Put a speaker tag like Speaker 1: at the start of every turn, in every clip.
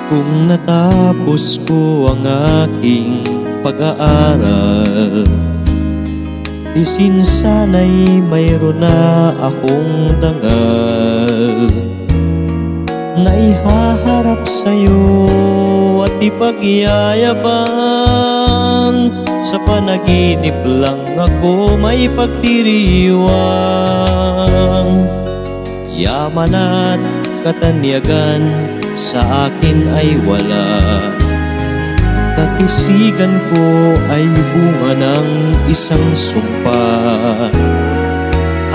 Speaker 1: Kung natapos ko ang aking pag-aaral, sana'y mayroon na akong dangal na ihaharap sa'yo at ipagyayabang. Sa panaginip lang ako may pagdiriwang. Yaman at katanyagan sa akin ay wala. Kakisigan ko ay bunga ng isang sumpa.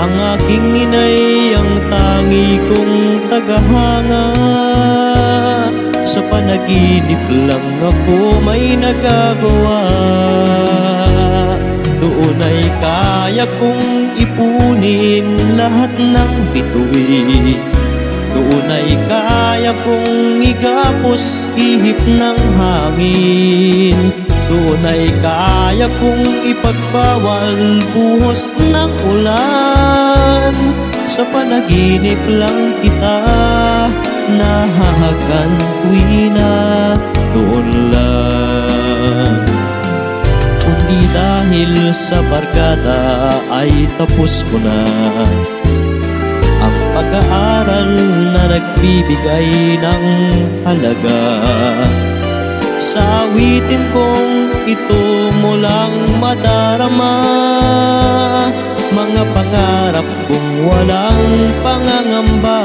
Speaker 1: Ang aking inay ang tangi kong tagahanga. Sa panaginip lang ako may nagagawa. Doon ay kaya kong ipunin lahat ng bituin. Doon ay kaya kong igapos ihip ng hangin. Doon ay kaya kong ipagbawal buhos ng ulan. Sa panaginip lang kita nahahagan tuwina doon lang. Kundi dahil sa barkada ay tapos ko na ang pag-aaral na nagbibigay ng halaga. Sa awitin kong ito mo lang madarama mga pangarap kong walang pangangamba.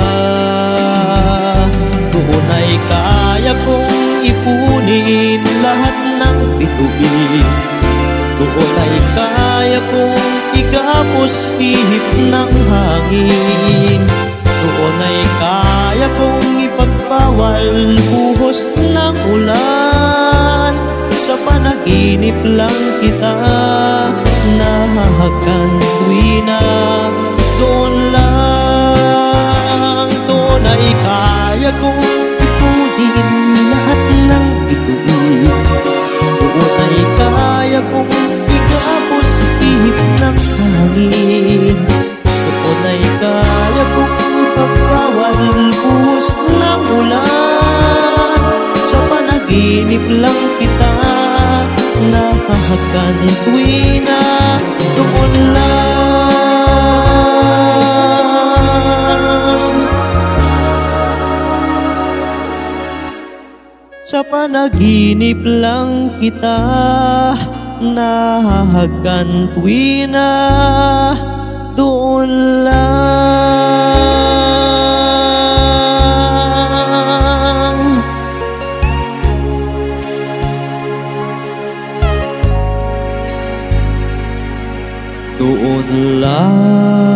Speaker 1: Doon ay kaya kong ipunin lahat ng bituin. Doon ay kaya kong igapos ihip ng hangin. Doon ay kaya kong ipagbawal buhos ng ulan. Sa panaginip lang kita nahahagan tuwina doon lang. Doon ay kaya kong ipunin lahat ng bituin. Doon ay kaya kong igapos ihip ng hangin. Doon ay kaya kong ipagbawal buhos ng ulan. Sa panaginip lang kita nahahagan tuwina doon lang. Sa panaginip lang kita nahahagan tuwina doon lang. Doon lang.